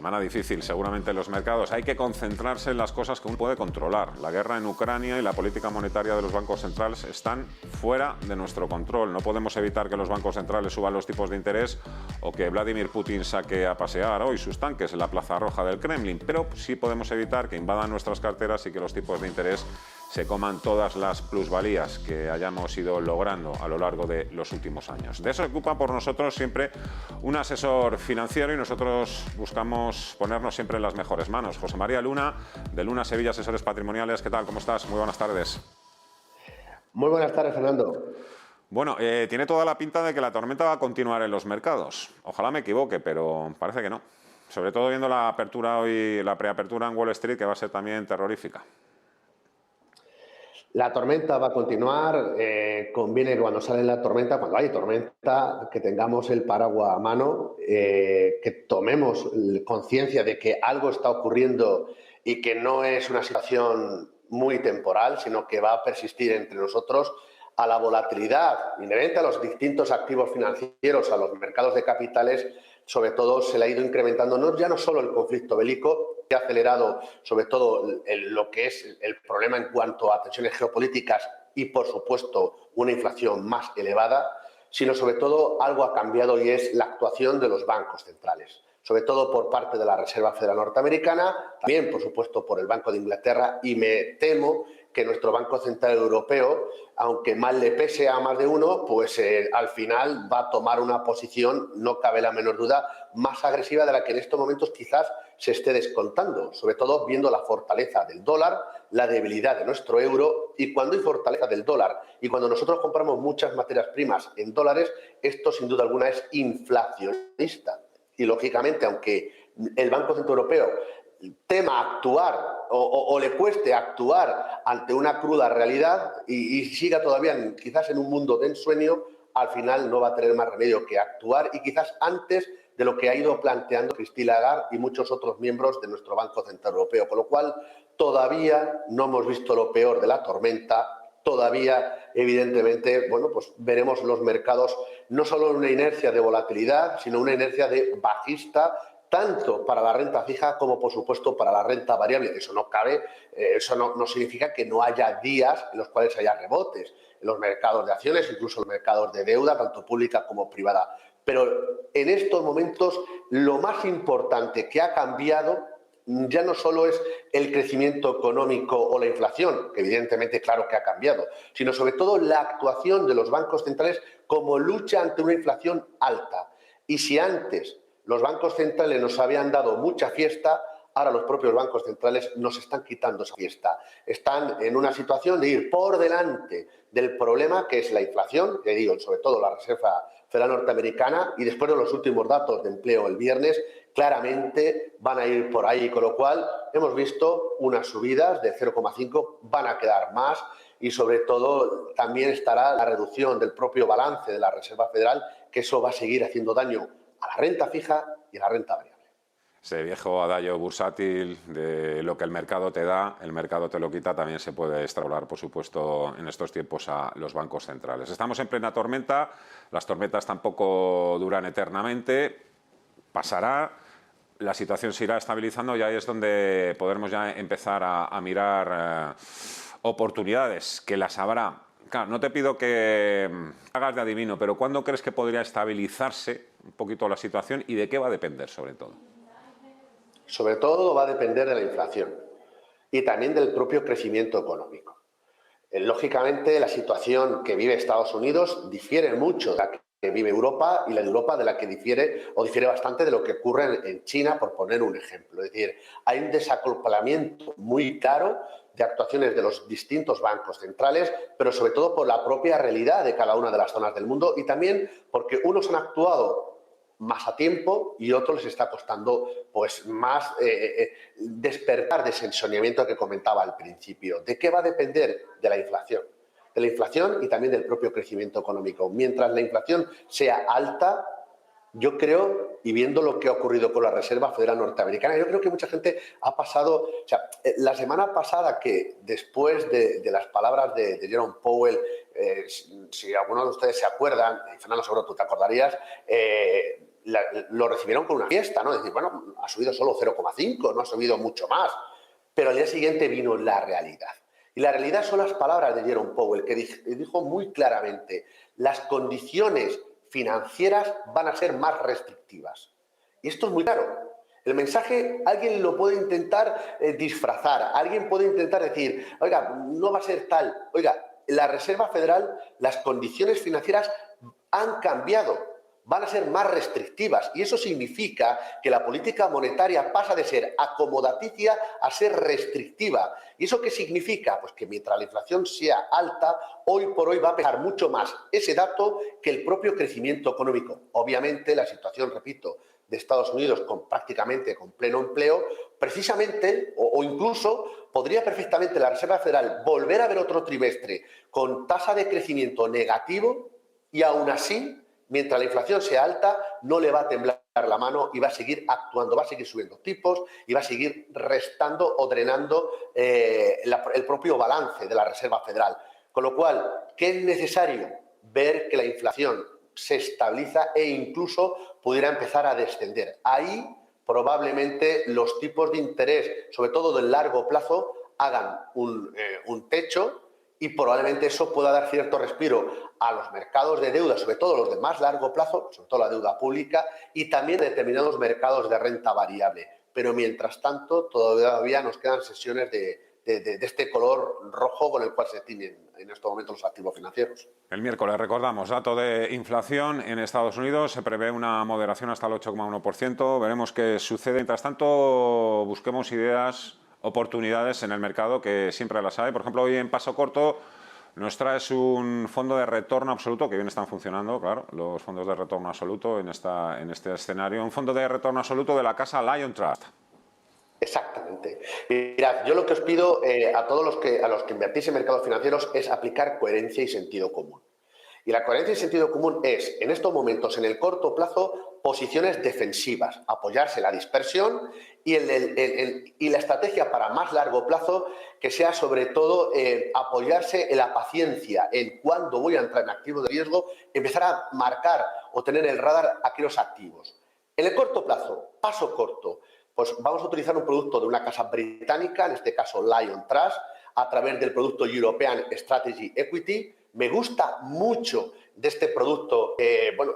Semana difícil seguramente en los mercados. Hay que concentrarse en las cosas que uno puede controlar. La guerra en Ucrania y la política monetaria de los bancos centrales están fuera de nuestro control. No podemos evitar que los bancos centrales suban los tipos de interés o que Vladimir Putin saque a pasear hoy sus tanques en la Plaza Roja del Kremlin, pero sí podemos evitar que invadan nuestras carteras y que los tipos de interés se coman todas las plusvalías que hayamos ido logrando a lo largo de los últimos años. De eso se ocupa por nosotros siempre un asesor financiero y nosotros buscamos ponernos siempre en las mejores manos. José María Luna, de Luna Sevilla Asesores Patrimoniales. ¿Qué tal? ¿Cómo estás? Muy buenas tardes. Muy buenas tardes, Fernando. Bueno, tiene toda la pinta de que la tormenta va a continuar en los mercados. Ojalá me equivoque, pero parece que no. Sobre todo viendo la apertura hoy, la preapertura en Wall Street, que va a ser también terrorífica. La tormenta va a continuar. Conviene que cuando sale la tormenta, cuando hay tormenta, que tengamos el paraguas a mano, que tomemos conciencia de que algo está ocurriendo y que no es una situación muy temporal, sino que va a persistir entre nosotros. A la volatilidad inherente a los distintos activos financieros, a los mercados de capitales, sobre todo se le ha ido incrementando ya no solo el conflicto bélico, que ha acelerado sobre todo lo que es el problema en cuanto a tensiones geopolíticas y, por supuesto, una inflación más elevada, sino sobre todo algo ha cambiado y es la actuación de los bancos centrales, sobre todo por parte de la Reserva Federal Norteamericana, también, por supuesto, por el Banco de Inglaterra, y me temo que nuestro Banco Central Europeo, aunque mal le pese a más de uno, pues al final va a tomar una posición, no cabe la menor duda, más agresiva de la que en estos momentos quizás se esté descontando, sobre todo viendo la fortaleza del dólar, la debilidad de nuestro euro, y cuando hay fortaleza del dólar y cuando nosotros compramos muchas materias primas en dólares, esto sin duda alguna es inflacionista. Y lógicamente, aunque el Banco Central Europeo tema actuar o le cueste actuar ante una cruda realidad y siga todavía quizás en un mundo de ensueño, al final no va a tener más remedio que actuar y quizás antes de lo que ha ido planteando Christine Lagarde y muchos otros miembros de nuestro Banco Central Europeo. Con lo cual, todavía no hemos visto lo peor de la tormenta. Todavía, evidentemente, bueno, pues veremos los mercados no solo en una inercia de volatilidad, sino una inercia de bajista, tanto para la renta fija como, por supuesto, para la renta variable. Eso no cabe, eso no significa que no haya días en los cuales haya rebotes en los mercados de acciones, incluso en los mercados de deuda, tanto pública como privada. Pero en estos momentos lo más importante que ha cambiado ya no solo es el crecimiento económico o la inflación, que evidentemente claro que ha cambiado, sino sobre todo la actuación de los bancos centrales como lucha ante una inflación alta. Y si antes los bancos centrales nos habían dado mucha fiesta, ahora los propios bancos centrales nos están quitando esa fiesta. Están en una situación de ir por delante del problema que es la inflación, que digo, sobre todo la Reserva Federal Norteamericana, y después de los últimos datos de empleo el viernes, claramente van a ir por ahí, con lo cual hemos visto unas subidas de 0,5, van a quedar más y sobre todo también estará la reducción del propio balance de la Reserva Federal, que eso va a seguir haciendo daño a la renta fija y a la renta variable. Ese viejo adagio bursátil de lo que el mercado te da, el mercado te lo quita, también se puede extrapolar, por supuesto, en estos tiempos a los bancos centrales. Estamos en plena tormenta, las tormentas tampoco duran eternamente, pasará, la situación se irá estabilizando y ahí es donde podremos ya empezar a mirar oportunidades, que las habrá. Claro, no te pido que hagas de adivino, pero ¿cuándo crees que podría estabilizarse un poquito la situación y de qué va a depender sobre todo? Sobre todo va a depender de la inflación y también del propio crecimiento económico. Lógicamente, la situación que vive Estados Unidos difiere mucho de la que vive Europa y la de Europa de la que difiere bastante de lo que ocurre en China, por poner un ejemplo. Es decir, hay un desacoplamiento muy claro de actuaciones de los distintos bancos centrales, pero sobre todo por la propia realidad de cada una de las zonas del mundo y también porque unos han actuado más a tiempo y otros les está costando pues más despertar de ese ensoñamiento que comentaba al principio. ¿De qué va a depender? De la inflación. De la inflación y también del propio crecimiento económico. Mientras la inflación sea alta, yo creo, y viendo lo que ha ocurrido con la Reserva Federal Norteamericana, yo creo que mucha gente ha pasado, o sea, la semana pasada que después de las palabras de Jerome Powell, si algunos de ustedes se acuerdan, y Fernando seguro tú te acordarías, lo recibieron con una fiesta, ¿no? Decir, bueno, ha subido solo 0,5, no ha subido mucho más. Pero al día siguiente vino la realidad. Y la realidad son las palabras de Jerome Powell, que dijo muy claramente, las condiciones financieras van a ser más restrictivas. Y esto es muy claro. El mensaje alguien lo puede intentar disfrazar, alguien puede intentar decir, oiga, no va a ser tal. Oiga, la Reserva Federal, las condiciones financieras han cambiado, van a ser más restrictivas y eso significa que la política monetaria pasa de ser acomodaticia a ser restrictiva. ¿Y eso qué significa? Pues que mientras la inflación sea alta, hoy por hoy va a pesar mucho más ese dato que el propio crecimiento económico. Obviamente la situación, repito, de Estados Unidos prácticamente con pleno empleo, precisamente o incluso podría perfectamente la Reserva Federal volver a ver otro trimestre con tasa de crecimiento negativo y aún así, mientras la inflación sea alta, no le va a temblar la mano y va a seguir actuando, va a seguir subiendo tipos y va a seguir restando o drenando el propio balance de la Reserva Federal. Con lo cual, ¿qué es necesario? Ver que la inflación se estabiliza e incluso pudiera empezar a descender. Ahí probablemente los tipos de interés, sobre todo del largo plazo, hagan un techo y probablemente eso pueda dar cierto respiro a los mercados de deuda, sobre todo los de más largo plazo, sobre todo la deuda pública, y también a determinados mercados de renta variable. Pero mientras tanto, todavía nos quedan sesiones de este color rojo con el cual se tiñen en estos momentos los activos financieros. El miércoles, recordamos, dato de inflación en Estados Unidos, se prevé una moderación hasta el 8,1%, veremos qué sucede. Mientras tanto, busquemos ideas, oportunidades en el mercado, que siempre las hay. Por ejemplo, hoy en Paso Corto nos traes un fondo de retorno absoluto, que bien están funcionando, claro, los fondos de retorno absoluto en este escenario. Un fondo de retorno absoluto de la casa Lion Trust. Exactamente. Mirad, yo lo que os pido a todos los que invertís en mercados financieros es aplicar coherencia y sentido común. Y la coherencia y sentido común es, en estos momentos, en el corto plazo, posiciones defensivas, apoyarse en la dispersión y la estrategia para más largo plazo, que sea sobre todo apoyarse en la paciencia, en cuándo voy a entrar en activos de riesgo, empezar a marcar o tener el radar aquellos activos. En el corto plazo, paso corto, pues vamos a utilizar un producto de una casa británica, en este caso Lion Trust, a través del producto European Strategy Equity. Me gusta mucho de este producto, bueno,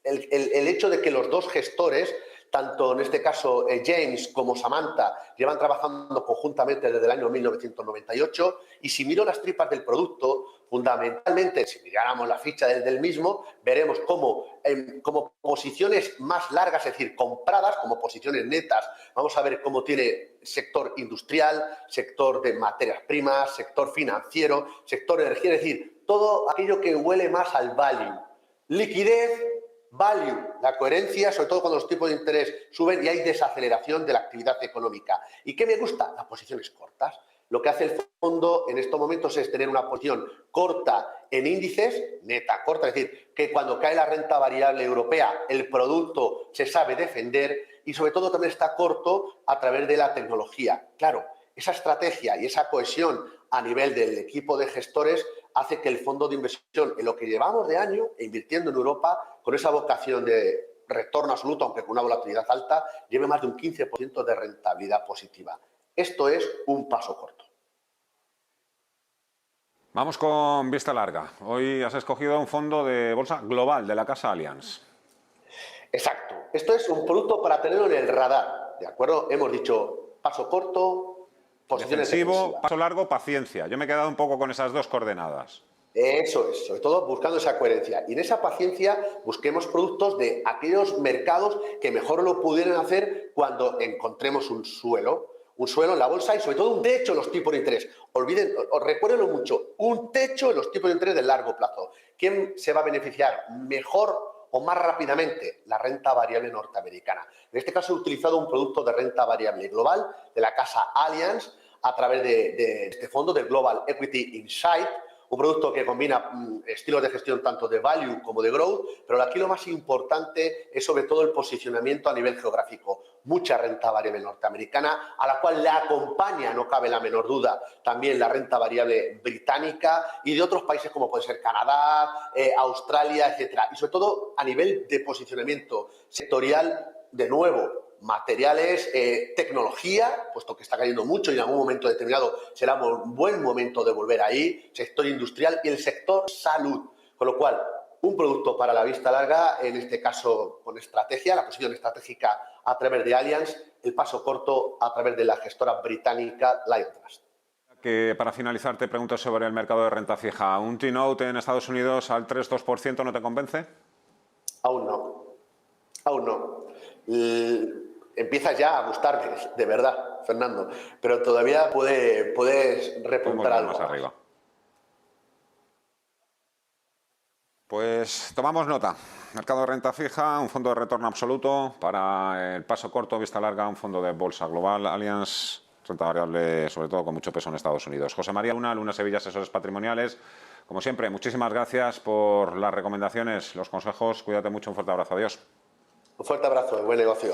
el hecho de que los dos gestores, tanto en este caso James como Samantha, llevan trabajando conjuntamente desde el año 1998 y si miro las tripas del producto, fundamentalmente, si miráramos la ficha del mismo, veremos como posiciones más largas, es decir, compradas como posiciones netas, vamos a ver cómo tiene sector industrial, sector de materias primas, sector financiero, sector de energía, es decir, todo aquello que huele más al value. Liquidez, value, la coherencia, sobre todo cuando los tipos de interés suben y hay desaceleración de la actividad económica. ¿Y qué me gusta? Las posiciones cortas. Lo que hace el fondo en estos momentos es tener una posición corta en índices, neta corta, es decir, que cuando cae la renta variable europea el producto se sabe defender y sobre todo también está corto a través de la tecnología. Claro, esa estrategia y esa cohesión a nivel del equipo de gestores hace que el fondo de inversión, en lo que llevamos de año, invirtiendo en Europa, con esa vocación de retorno absoluto, aunque con una volatilidad alta, lleve más de un 15% de rentabilidad positiva. Esto es un paso corto. Vamos con vista larga. Hoy has escogido un fondo de bolsa global de la casa Allianz. Exacto. Esto es un producto para tenerlo en el radar, ¿de acuerdo? Hemos dicho paso corto, posiciones defensivas. Paso largo, paciencia. Yo me he quedado un poco con esas dos coordenadas. Eso es, sobre todo buscando esa coherencia. Y en esa paciencia busquemos productos de aquellos mercados que mejor lo pudieran hacer cuando encontremos un suelo en la bolsa y sobre todo un techo en los tipos de interés. Recuérdenlo mucho, un techo en los tipos de interés de largo plazo. ¿Quién se va a beneficiar mejor o más rápidamente? La renta variable norteamericana. En este caso he utilizado un producto de renta variable global de la casa Allianz a través de este fondo, del Global Equity Insight, un producto que combina estilos de gestión tanto de value como de growth, pero aquí lo más importante es sobre todo el posicionamiento a nivel geográfico. Mucha renta variable norteamericana, a la cual le acompaña, no cabe la menor duda, también la renta variable británica y de otros países como puede ser Canadá, Australia, etcétera. Y sobre todo a nivel de posicionamiento sectorial, de nuevo, materiales, tecnología, puesto que está cayendo mucho y en algún momento determinado será un buen momento de volver ahí, sector industrial y el sector salud. Con lo cual, un producto para la vista larga, en este caso con estrategia, la posición estratégica a través de Allianz, el paso corto a través de la gestora británica Liontrust. Que para finalizar te pregunto sobre el mercado de renta fija. ¿Un T-Note en Estados Unidos al 3-2% no te convence? Aún no. Aún no. Empieza ya a gustarme, de verdad, Fernando, pero todavía puedes repuntar algo más arriba. Pues tomamos nota. Mercado de renta fija, un fondo de retorno absoluto. Para el paso corto, vista larga, un fondo de bolsa global, Allianz, renta variable, sobre todo con mucho peso en Estados Unidos. José María Luna Sevilla, asesores patrimoniales. Como siempre, muchísimas gracias por las recomendaciones, los consejos. Cuídate mucho, un fuerte abrazo. Adiós. Un fuerte abrazo y buen negocio.